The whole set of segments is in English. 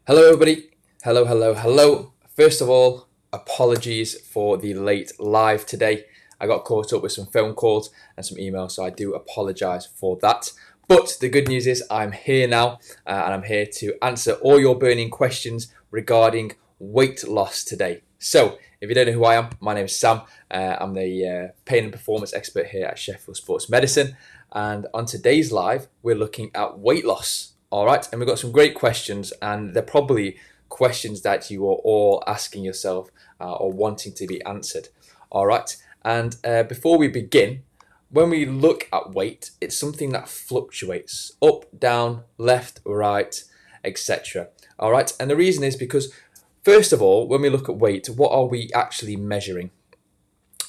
Hello, everybody. Hello, hello, hello. First of all, apologies for the late live today. I got caught up with some phone calls and some emails, so I do apologize for that. But the good news is I'm here now, and I'm here to answer all your burning questions regarding weight loss today. So, if you don't know who I am, my name is Sam. I'm the pain and performance expert here at Sheffield Sports Medicine. And on today's live, we're looking at weight loss. All right, and we've got some great questions, and they're probably questions that you are all asking yourself or wanting to be answered. All right, and before we begin, when we look at weight, it's something that fluctuates up, down, left, right, etc. All right, and the reason is because, first of all, when we look at weight, what are we actually measuring?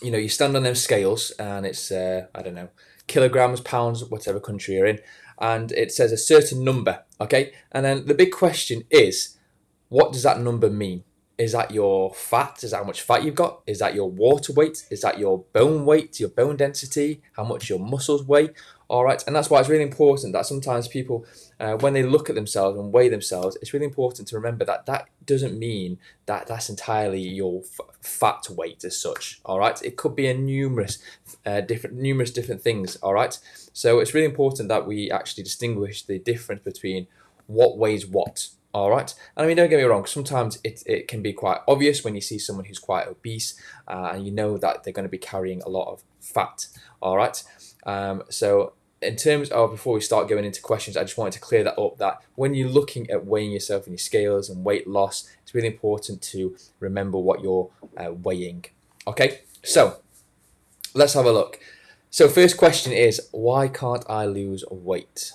You stand on them scales and it's I don't know, kilograms, pounds, whatever country you're in, and it says a certain number. Okay, and then the big question is, what does that number mean? Is that your fat? Is that how much fat you've got? Is that your water weight? Is that your bone weight, your bone density? How much your muscles weigh? All right, and that's why it's really important that sometimes people, when they look at themselves and weigh themselves, it's really important to remember that that doesn't mean that that's entirely your fat weight as such. All right, it could be a numerous different things. All right, so it's really important that we actually distinguish the difference between what weighs what. All right, and I mean, don't get me wrong. Sometimes it can be quite obvious when you see someone who's quite obese, and you know that they're going to be carrying a lot of fat. All right, so in terms of, before we start going into questions, I just wanted to clear that up. That when you're looking at weighing yourself in your scales and weight loss, it's really important to remember what you're weighing. Okay, so let's have a look. So first question is, why can't I lose weight?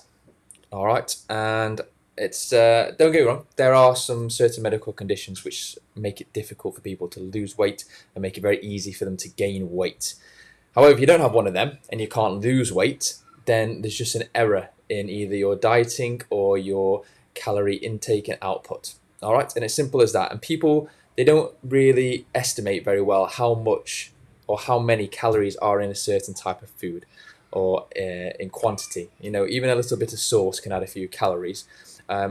All right, and it's don't get me wrong, there are some certain medical conditions which make it difficult for people to lose weight and make it very easy for them to gain weight. However, if you don't have one of them and you can't lose weight, then there's just an error in either your dieting or your calorie intake and output. All right, and it's simple as that. And people, they don't really estimate very well how much or how many calories are in a certain type of food or in quantity. Even a little bit of sauce can add a few calories.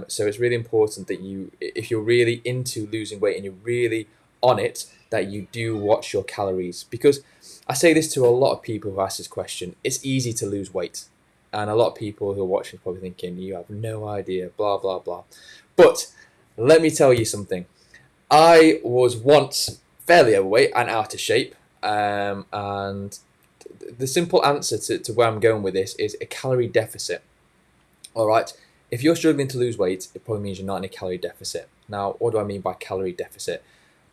So it's really important that you, if you're really into losing weight and you're really on it, that you do watch your calories. Because I say this to a lot of people who ask this question, it's easy to lose weight. And a lot of people who are watching are probably thinking, you have no idea, blah, blah, blah. But let me tell you something. I was once fairly overweight and out of shape. And the simple answer to where I'm going with this is a calorie deficit. All right. If you're struggling to lose weight, it probably means you're not in a calorie deficit. Now, what do I mean by calorie deficit?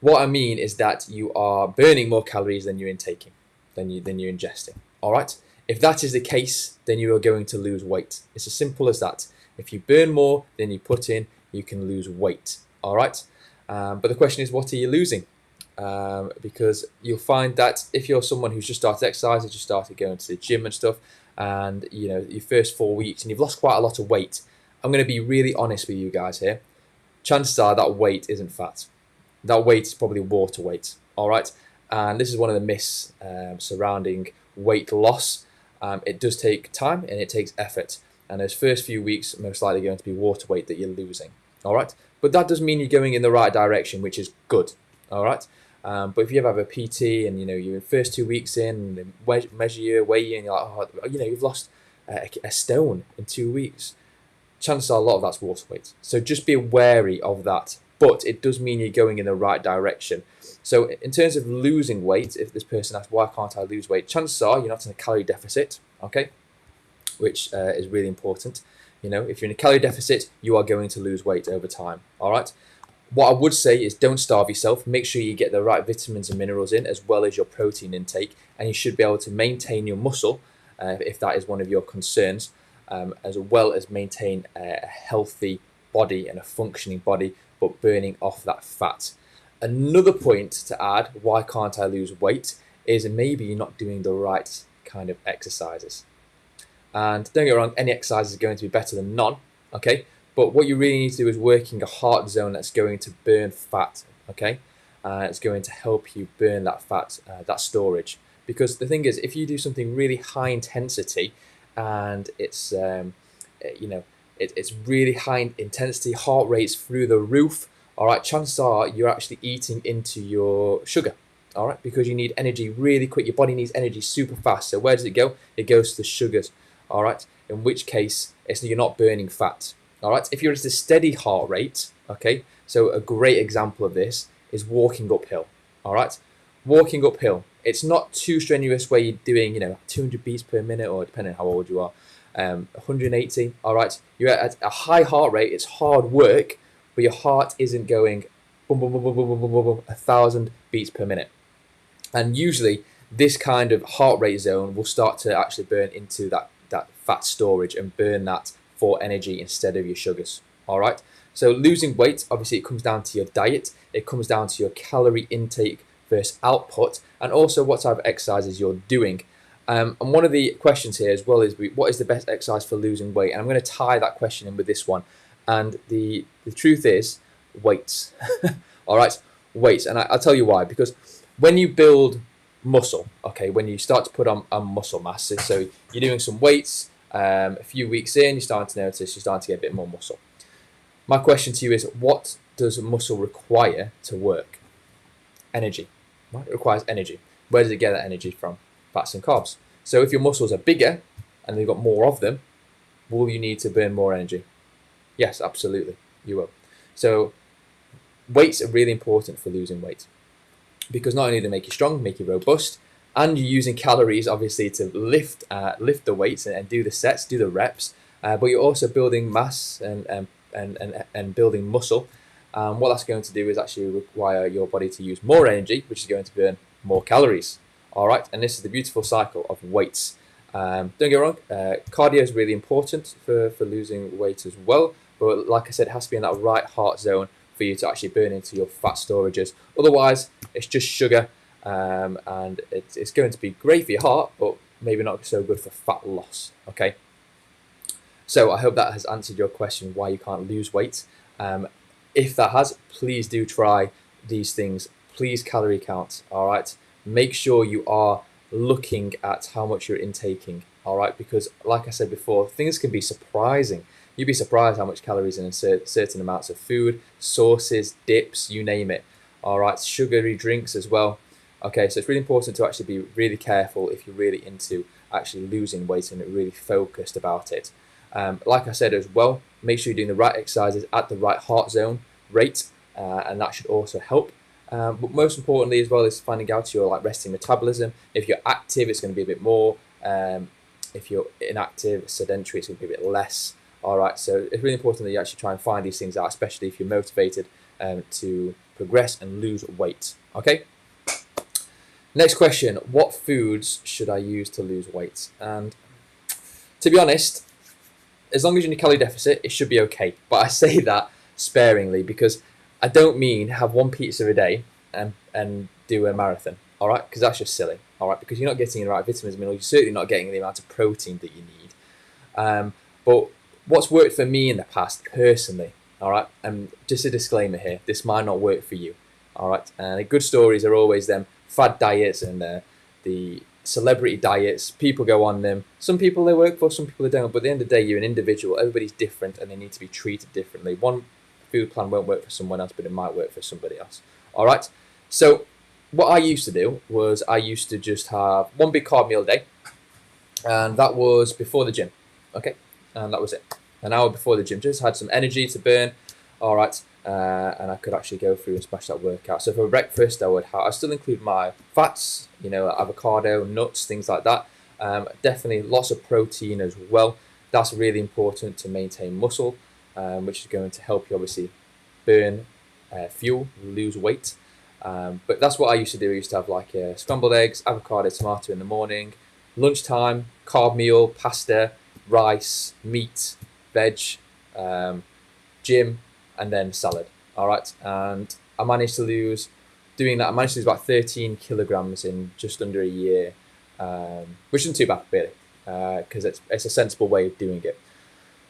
What I mean is that you are burning more calories than you're intaking, than you're ingesting. All right. If that is the case, then you are going to lose weight. It's as simple as that. If you burn more than you put in, you can lose weight. All right. But the question is, what are you losing? Because you'll find that if you're someone who's just started exercising, just started going to the gym and stuff, and your first 4 weeks and you've lost quite a lot of weight, I'm going to be really honest with you guys here. Chances are that weight isn't fat. That weight is probably water weight. All right, and this is one of the myths surrounding weight loss. It does take time and it takes effort, and those first few weeks are most likely going to be water weight that you're losing. All right, but that does mean you're going in the right direction, which is good. All right. But if you ever have a PT and you're first 2 weeks in, and they measure you, weigh you, and you're like, oh, you've lost a stone in 2 weeks, chances are a lot of that's water weight. So just be wary of that. But it does mean you're going in the right direction. So in terms of losing weight, if this person asks, why can't I lose weight? Chances are you're not in a calorie deficit, okay? Which is really important. If you're in a calorie deficit, you are going to lose weight over time, all right? What I would say is, don't starve yourself. Make sure you get the right vitamins and minerals in, as well as your protein intake, and you should be able to maintain your muscle if that is one of your concerns, as well as maintain a healthy body and a functioning body, but burning off that fat. Another point to add, why can't I lose weight, is maybe you're not doing the right kind of exercises. And don't get me wrong, any exercise is going to be better than none, okay? But what you really need to do is working a heart zone that's going to burn fat, okay? It's going to help you burn that fat, that storage. Because the thing is, if you do something really high intensity and it's, it's really high intensity, heart rates through the roof, all right, chances are you're actually eating into your sugar, all right, because you need energy really quick. Your body needs energy super fast. So where does it go? It goes to the sugars, all right, in which case you're not burning fat, all right. If you're at a steady heart rate, okay, so a great example of this is walking uphill, all right. Walking uphill, it's not too strenuous where you're doing, 200 beats per minute, or depending on how old you are, 180, all right. You're at a high heart rate, it's hard work, but your heart isn't going boom, boom, boom, boom, boom, boom, boom, boom, boom, 1,000 beats per minute. And usually this kind of heart rate zone will start to actually burn into that fat storage and burn that for energy instead of your sugars, all right. So losing weight, obviously it comes down to your diet, it comes down to your calorie intake versus output, and also what type of exercises you're doing. And one of the questions here as well is, what is the best exercise for losing weight? And I'm going to tie that question in with this one. And the truth is weights. All right, weights. And I'll tell you why. Because when you build muscle, okay, when you start to put on muscle mass, so you're doing some weights, a few weeks in, you're starting to notice you're starting to get a bit more muscle. My question to you is, what does muscle require to work? Energy. Right? It requires energy. Where does it get that energy from? Fats and carbs. So if your muscles are bigger and you've got more of them, will you need to burn more energy? Yes, absolutely, you will. So weights are really important for losing weight, because not only do they make you strong, make you robust, and you're using calories obviously to lift the weights and do the sets, do the reps, but you're also building mass and building muscle. What that's going to do is actually require your body to use more energy, which is going to burn more calories. All right, and this is the beautiful cycle of weights. Don't get me wrong, cardio is really important for losing weight as well. But like I said, it has to be in that right heart zone for you to actually burn into your fat storages. Otherwise, it's just sugar, and it's going to be great for your heart, but maybe not so good for fat loss. Okay. So I hope that has answered your question why you can't lose weight. If that has, please do try these things. Please calorie count. All right. Make sure you are looking at how much you're intaking. All right, because like I said before, things can be surprising. You'd be surprised how much calories in certain amounts of food, sauces, dips, you name it. All right, sugary drinks as well. Okay, so it's really important to actually be really careful if you're really into actually losing weight and really focused about it. Like I said as well, make sure you're doing the right exercises at the right heart zone rate, and that should also help. But most importantly as well is finding out your resting metabolism. If you're active, it's going to be a bit more. If you're inactive, sedentary, it's going to be a bit less. All right, so it's really important that you actually try and find these things out, especially if you're motivated to progress and lose weight. Okay. Next question: what foods should I use to lose weight? And to be honest, as long as you're in a calorie deficit, it should be okay. But I say that sparingly, because I don't mean have one pizza a day and do a marathon, all right? Because that's just silly, all right? Because you're not getting the right vitamins and minerals. You're certainly not getting the amount of protein that you need. But what's worked for me in the past, personally, all right? And just a disclaimer here, this might not work for you, all right? And the good stories are always them fad diets and the celebrity diets. People go on them. Some people they work for, some people they don't. But at the end of the day, you're an individual. Everybody's different, and they need to be treated differently. One food plan won't work for someone else, but it might work for somebody else. All right. So what I used to do was I used to just have one big carb meal a day, and that was before the gym. Okay, and that was it. An hour before the gym, just had some energy to burn. All right. And I could actually go through and smash that workout. So for breakfast, I still include my fats, avocado, nuts, things like that. Definitely lots of protein as well. That's really important to maintain muscle, which is going to help you obviously burn fuel, lose weight. But that's what I used to do. I used to have scrambled eggs, avocado, tomato in the morning, lunchtime, carb meal, pasta, rice, meat, veg, gym, and then salad. All right, and I managed to lose about 13 kilograms in just under a year, which isn't too bad really, because it's a sensible way of doing it.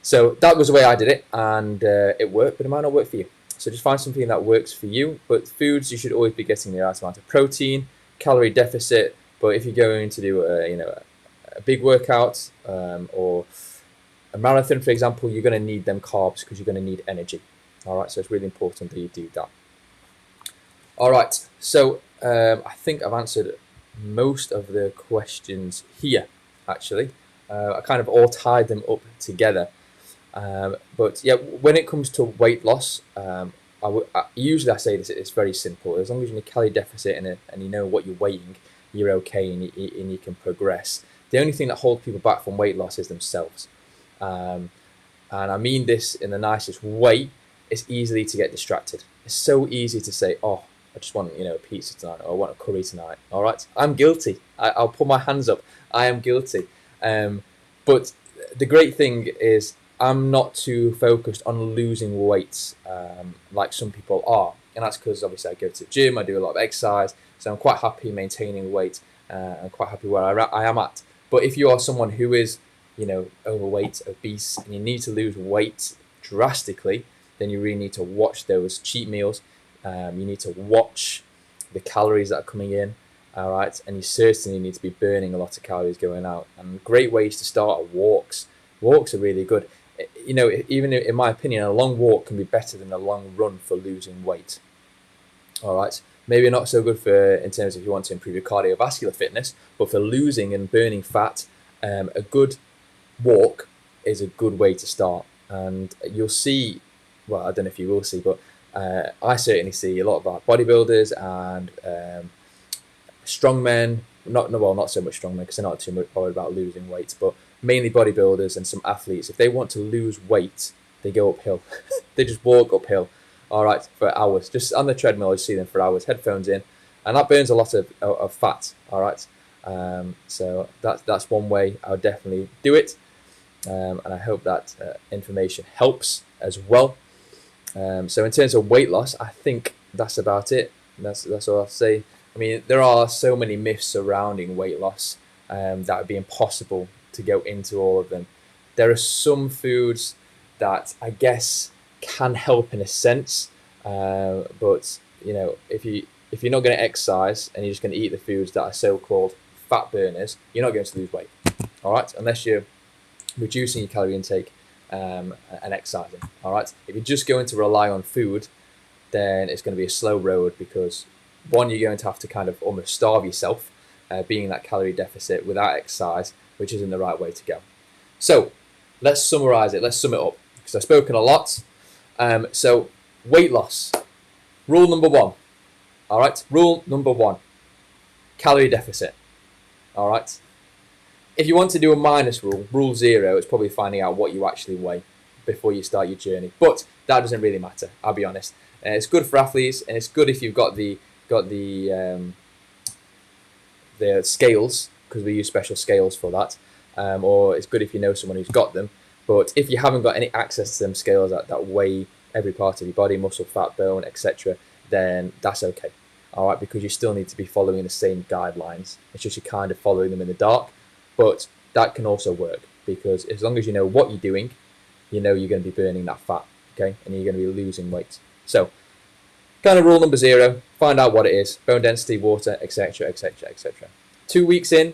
So that was the way I did it, and it worked, but it might not work for you. So just find something that works for you. But foods, you should always be getting the right amount of protein, calorie deficit. But if you're going to do a big workout or a marathon, for example, you're going to need them carbs because you're going to need energy. All right, so it's really important that you do that. All right, so I think I've answered most of the questions here, actually. I kind of all tied them up together. But yeah, when it comes to weight loss, usually I say this, it's very simple. As long as you're in a calorie deficit and you know what you're weighing, you're okay and you can progress. The only thing that holds people back from weight loss is themselves. And I mean this in the nicest way. It's easily to get distracted. It's so easy to say, oh, I just want, a pizza tonight, or I want a curry tonight. All right, I'm guilty. I'll put my hands up. I am guilty. But the great thing is I'm not too focused on losing weight like some people are. And that's because obviously I go to the gym, I do a lot of exercise. So I'm quite happy maintaining weight. I'm quite happy where I am at. But if you are someone who is, overweight, obese, and you need to lose weight drastically, then you really need to watch those cheat meals. You need to watch the calories that are coming in, all right? And you certainly need to be burning a lot of calories going out. And great ways to start are walks. Walks are really good. Even in my opinion, a long walk can be better than a long run for losing weight. All right. Maybe not so good in terms of if you want to improve your cardiovascular fitness, but for losing and burning fat, a good walk is a good way to start. And you'll see, well, I don't know if you will see, but I certainly see a lot of our bodybuilders and strongmen, not so much strongmen because they're not too much bothered about losing weight, but mainly bodybuilders and some athletes. If they want to lose weight, they go uphill. They just walk uphill, all right, for hours. Just on the treadmill, I see them for hours, headphones in, and that burns a lot of fat, all right. So that's one way I would definitely do it. And I hope that information helps as well. So in terms of weight loss, I think that's about it. That's all I'll say. I mean, there are so many myths surrounding weight loss that would be impossible to go into all of them. There are some foods that I guess can help in a sense, but if you're not going to exercise and you're just going to eat the foods that are so-called fat burners, you're not going to lose weight. All right, unless you're reducing your calorie intake and exercising. All right, if you're just going to rely on food, then it's going to be a slow road because one, you're going to have to kind of almost starve yourself, being in that calorie deficit without exercise, which isn't the right way to go. So let's summarize it. Let's sum it up because I've spoken a lot. So weight loss, rule number one. All right, rule number one, calorie deficit. All right. If you want to do a minus rule, rule 0, it's probably finding out what you actually weigh before you start your journey. But that doesn't really matter, I'll be honest. It's good for athletes, and it's good if you've got the scales, because we use special scales for that. Or it's good if you know someone who's got them. But if you haven't got any access to them scales that weigh every part of your body, muscle, fat, bone, etc., then that's okay. All right, because you still need to be following the same guidelines. It's just you're kind of following them in the dark. But that can also work because as long as you know what you're doing, you know you're going to be burning that fat, okay? And you're going to be losing weight. So, kind of rule number 0, find out what it is, bone density, water, etc., etc., etc. 2 weeks in,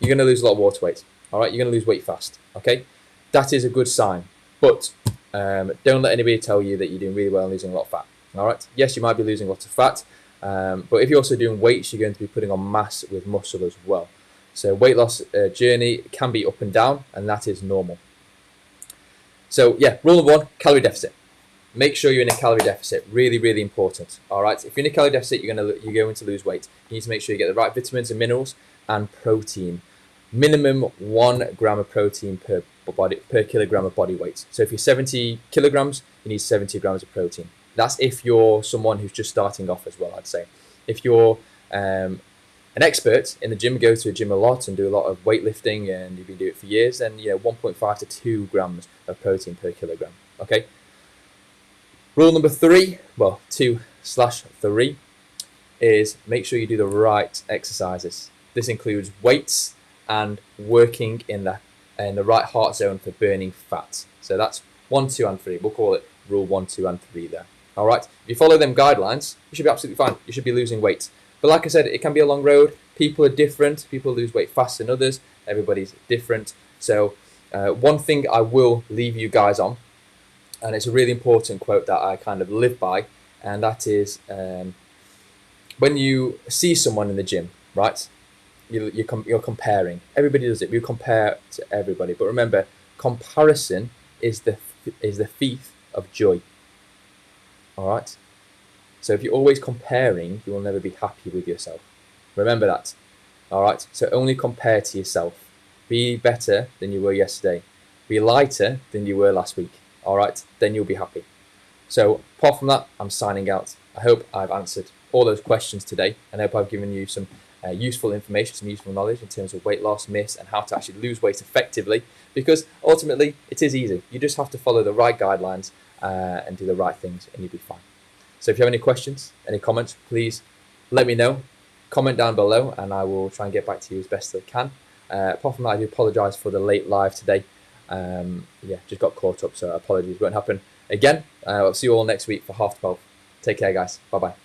you're going to lose a lot of water weight, all right? You're going to lose weight fast, okay? That is a good sign, but don't let anybody tell you that you're doing really well and losing a lot of fat, all right? Yes, you might be losing lots of fat, but if you're also doing weights, you're going to be putting on mass with muscle as well. So weight loss journey can be up and down, and that is normal. So yeah, rule number 1, calorie deficit. Make sure you're in a calorie deficit. Really, really important. All right. If you're in a calorie deficit, you're going to lose weight. You need to make sure you get the right vitamins and minerals and protein. Minimum 1 gram of protein per kilogram of body weight. So if you're 70 kilograms, you need 70 grams of protein. That's if you're someone who's just starting off as well, I'd say. If you're an expert in the gym, go to a gym a lot and do a lot of weightlifting and you've been doing it for years, then 1.5 to 2 grams of protein per kilogram. Okay. Rule number 3, well, 2/3, is make sure you do the right exercises. This includes weights and working in the right heart zone for burning fat. So that's 1, 2, and 3. We'll call it rule 1, 2, and 3 there. All right. If you follow them guidelines, you should be absolutely fine. You should be losing weight. But like I said, it can be a long road. People are different. People lose weight faster than others. Everybody's different. So One thing I will leave you guys on, and it's a really important quote that I kind of live by, and that is when you see someone in the gym, right? You're comparing. Everybody does it. We compare to everybody, but remember, comparison is the thief of joy. All right. So if you're always comparing, you will never be happy with yourself. Remember that. All right. So only compare to yourself. Be better than you were yesterday. Be lighter than you were last week. All right. Then you'll be happy. So apart from that, I'm signing out. I hope I've answered all those questions today, and I hope I've given you some useful information, some useful knowledge in terms of weight loss myths and how to actually lose weight effectively, because ultimately it is easy. You just have to follow the right guidelines and do the right things, and you'll be fine. So if you have any questions, any comments, please let me know. Comment down below and I will try and get back to you as best as I can. Apart from that, I do apologise for the late live today. Just got caught up, so apologies. Won't happen again. I'll see you all next week for 12:30. Take care, guys. Bye-bye.